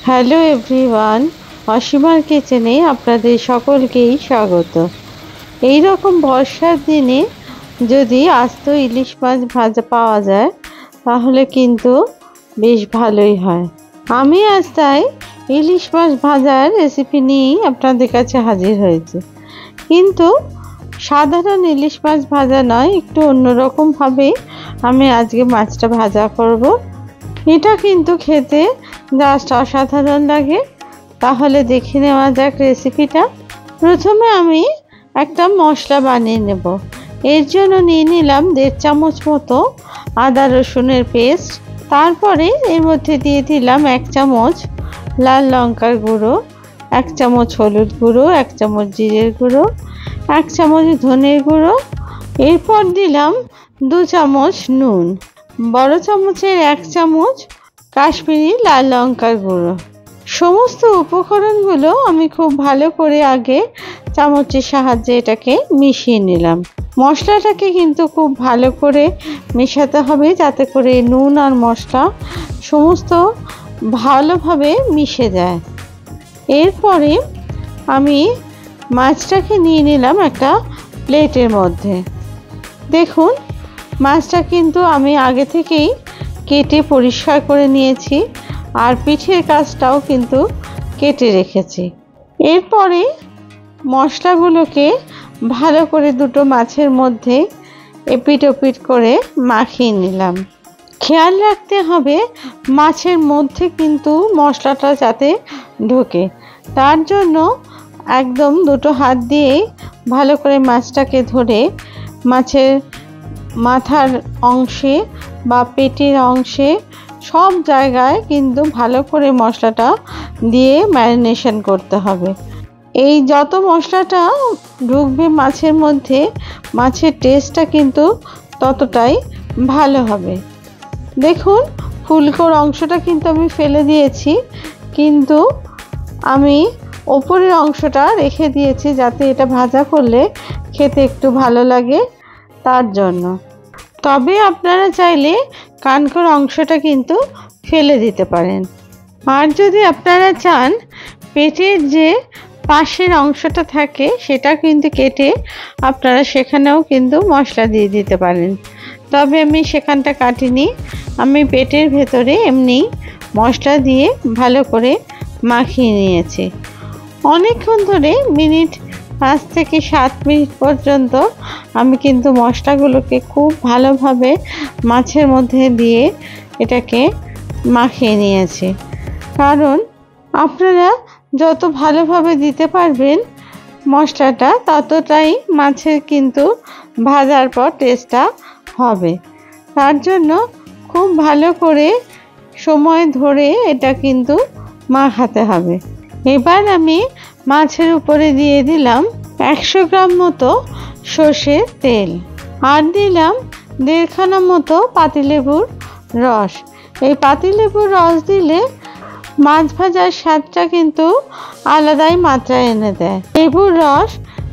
Hello everyone, অসীমার কিচেনে আপনাদের সকলকেই স্বাগত। এই রকম বর্ষার দিনে যদি আস্ত ইলিশ মাছ ভাজা পাওয়া যায় তাহলে কিন্তু বেশ ভালোই হয়। আমি আজ তাই ইলিশ মাছ ভাজার রেসিপি নিয়েই আপনাদের কাছে হাজির হয়েছি, কিন্তু সাধারণ ইলিশ মাছ ভাজা নয়, একটু অন্যরকমভাবে আমি আজকে মাছটা ভাজা করব। এটা কিন্তু খেতে জাস্ট অসাধারণ লাগে। তাহলে দেখে নেওয়া যাক রেসিপিটা। প্রথমে আমি একটা মশলা বানিয়ে নেব। এর জন্য নিয়ে নিলাম 1.5 চামচ মতো আদা রসুনের পেস্ট। তারপরে এর মধ্যে দিয়ে দিলাম 1 চামচ লাল লঙ্কার গুঁড়ো, 1 চামচ হলুদ গুঁড়ো, 1 চামচ জিরের গুঁড়ো, 1 চামচ ধনের গুঁড়ো। এরপর দিলাম 2 চামচ নুন, বড় চামচের 1 চামচ কাশ্মীরি লাল লঙ্কার গুঁড়ো। সমস্ত উপকরণগুলো আমি খুব ভালো করে আগে চামচের সাহায্যে এটাকে মিশিয়ে নিলাম। মশলাটাকে কিন্তু খুব ভালো করে মেশাতে হবে যাতে করে নুন আর মশলা সমস্ত ভালোভাবে মিশে যায়। এরপরে আমি মাছটাকে নিয়ে নিলাম একটা প্লেটের মধ্যে। দেখুন, মাছটা কিন্তু আমি আগে থেকেই কেটে পরিষ্কার করে নিয়েছি, আর পিঠের কাজটাও কিন্তু কেটে রেখেছি। এরপরে মশলাগুলোকে ভালো করে দুটো মাছের মধ্যে এপিট ওপিট করে মাখিয়ে নিলাম। খেয়াল রাখতে হবে মাছের মধ্যে কিন্তু মশলাটা যাতে ঢোকে, তার জন্য একদম দুটো হাত দিয়ে ভালো করে মাছটাকে ধরে মাছের মাথার অংশে বা পেটের অংশে সব জায়গায় কিন্তু ভালো করে মশলাটা দিয়ে ম্যারিনেশন করতে হবে। এই যত মশলাটা ঢুকবে মাছের মধ্যে, মাছের টেস্টটা কিন্তু ততটাই ভালো হবে। দেখুন, ফুলকোর অংশটা কিন্তু আমি ফেলে দিয়েছি, কিন্তু আমি ওপরের অংশটা রেখে দিয়েছি যাতে এটা ভাজা করলে খেতে একটু ভালো লাগে, তার জন্য। তবে আপনারা চাইলে কানকোর অংশটা কিন্তু ফেলে দিতে পারেন। আর যদি আপনারা চান পেটের যে পাশের অংশটা থাকে সেটা কিন্তু কেটে আপনারা সেখানেও কিন্তু মশলা দিয়ে দিতে পারেন। তবে আমি সেখানটা কাটিনি, আমি পেটের ভেতরে এমনি মশলা দিয়ে ভালো করে মাখিয়ে নিয়েছি। অনেকক্ষণ ধরে 5 থেকে 7 মিনিট পর্যন্ত আমি কিন্তু মশলাগুলোকে খুব ভালোভাবে মাছের মধ্যে দিয়ে এটাকে মাখিয়ে নিয়েছি। কারণ আপনারা যত ভালোভাবে দিতে পারবেন মশলাটা, ততটাই মাছের কিন্তু ভাজার পর টেস্টটা হবে। তার জন্য খুব ভালো করে সময় ধরে এটা কিন্তু মাখাতে হবে। এবার আমি মাছের উপরে দিয়ে দিলাম 100 গ্রাম মতো সর্ষের তেল, আর দিলাম 1.5 খানা মতো পাতিলেবুর রস। এই পাতিলেবুর রস দিলে মাছ ভাজার স্বাদটা কিন্তু আলাদাই মাত্রায় এনে দেয়। লেবুর রস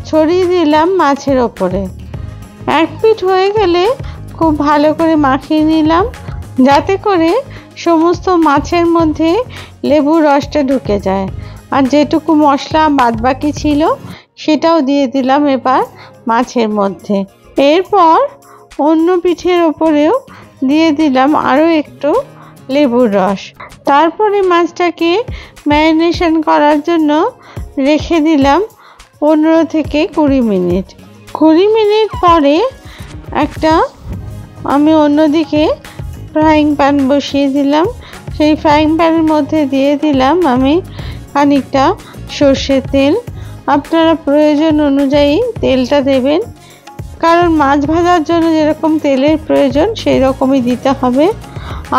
ছড়িয়ে দিলাম মাছের ওপরে। এক পিঠ হয়ে গেলে খুব ভালো করে মাখিয়ে নিলাম যাতে করে সমস্ত মাছের মধ্যে লেবুর রসটা ঢুকে যায়। আর যেটুকু মশলা বাদবাকি ছিল সেটাও দিয়ে দিলাম এবার মাছের মধ্যে। এরপর অন্য পিঠের ওপরেও দিয়ে দিলাম আরও একটু লেবুর রস। তারপরে মাছটাকে ম্যারিনেশন করার জন্য রেখে দিলাম 15 থেকে 20 মিনিট। 20 মিনিট পরে আমি অন্যদিকে ফ্রাইং প্যান বসিয়ে দিলাম। সেই ফ্রাইং প্যানের মধ্যে দিয়ে দিলাম আমি খানিকটা সর্ষের তেল। আপনারা প্রয়োজন অনুযায়ী তেলটা দেবেন, কারণ মাছ ভাজার জন্য যেরকম তেলের প্রয়োজন সেই রকমই দিতে হবে।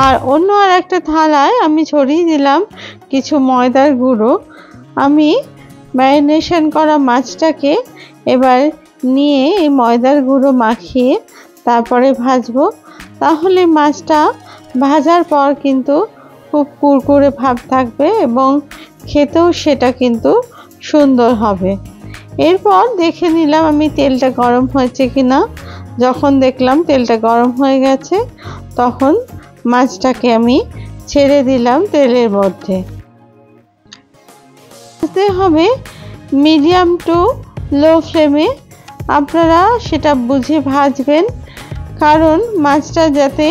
আর অন্য আর একটা থালায় আমি ছড়িয়ে দিলাম কিছু ময়দার গুঁড়ো। আমি ম্যারিনেশন করা মাছটাকে এবার নিয়ে এই ময়দার গুঁড়ো মাখিয়ে তারপরে ভাজবো। তাহলে মাছটা ভাজার পর কিন্তু খুব কুরকুরে ভাব থাকবে এবং খেতেও সেটা কিন্তু সুন্দর হবে। এরপর দেখে নিলাম আমি তেলটা গরম হয়েছে কিনা। যখন দেখলাম তেলটা গরম হয়ে গেছে, তখন মাছটাকে আমি ছেড়ে দিলাম তেলের মধ্যে। ভাজতে হবে মিডিয়াম টু লো ফ্লেমে। আপনারা সেটা বুঝে ভাজবেন, কারণ মাছটা যাতে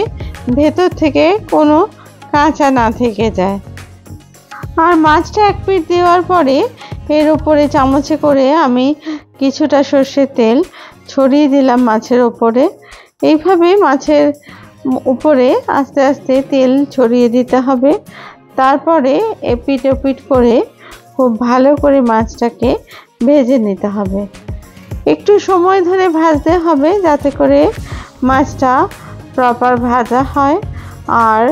ভেতর থেকে কোনো কাঁচা না থেকে যায়। আর মাছটা এক পিঠ দেওয়ার পরে এর উপরে চামচে করে আমি কিছুটা সর্ষের তেল ছড়িয়ে দিলাম মাছের ওপরে। এইভাবে মাছের উপরে আস্তে আস্তে তেল ছড়িয়ে দিতে হবে। তারপরে এপিট ওপিট করে খুব ভালো করে মাছটাকে ভেজে নিতে হবে। একটু সময় ধরে ভাজতে হবে যাতে করে মাছটা প্রপার ভাজা হয় আর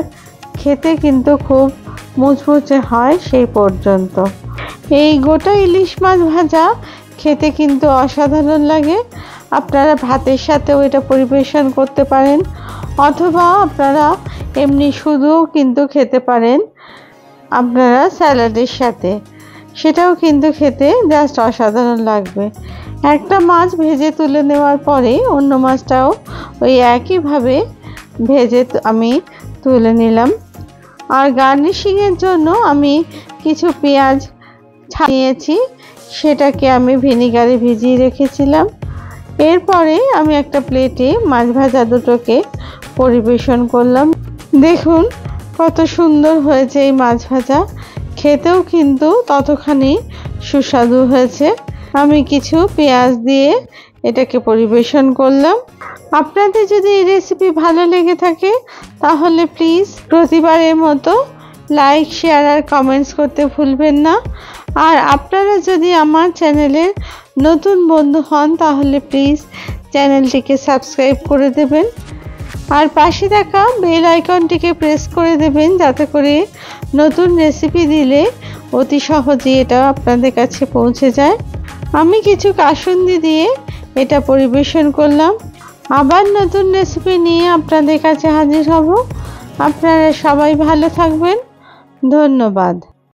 খেতে কিন্তু খুব মুচমুচে হয় সেই পর্যন্ত। এই গোটা ইলিশ মাছ ভাজা খেতে কিন্তু অসাধারণ লাগে। আপনারা ভাতের সাথেও এটা পরিবেশন করতে পারেন, অথবা আপনারা এমনি শুধুও কিন্তু খেতে পারেন আপনারা স্যালাডের সাথে, সেটাও কিন্তু খেতে জাস্ট অসাধারণ লাগবে। একটা মাছ ভেজে তুলে নেওয়ার পরে অন্য মাছটাও ওই একইভাবে ভেজে আমি তুলে নিলাম। আর গার্নিশিংয়ের জন্য আমি কিছু পেঁয়াজ নিয়েছি, সেটাকে আমি ভিনিগারে ভিজিয়ে রেখেছিলাম। এরপরে আমি একটা প্লেটে মাছ ভাজা দুটোকে পরিবেশন করলাম। দেখুন কত সুন্দর হয়েছে এই মাছ ভাজা, খেতেও কিন্তু ততখানি সুস্বাদু হয়েছে। আমি কিছু পেঁয়াজ দিয়ে এটাকে পরিবেশন করলাম। আপনাদের যদি এই রেসিপি ভালো লেগে থাকে তাহলে প্লিজ প্রতিবারের মতো লাইক, শেয়ার আর কমেন্টস করতে ভুলবেন না। আর আপনারা যদি আমার চ্যানেলের নতুন বন্ধু হন তাহলে প্লিজ চ্যানেলটিকে সাবস্ক্রাইব করে দেবেন আর পাশে থাকা বেল আইকনটিকে প্রেস করে দেবেন, যাতে করে নতুন রেসিপি দিলে অতি সহজেই এটা আপনাদের কাছে পৌঁছে যায়। আমি কিছু কাসুন্দি দিয়ে এটা পরিবেশন করলাম। আবার নতুন রেসিপি নিয়ে আপনাদের কাছে হাজির হব। আপনারা সবাই ভালো থাকবেন। ধন্যবাদ।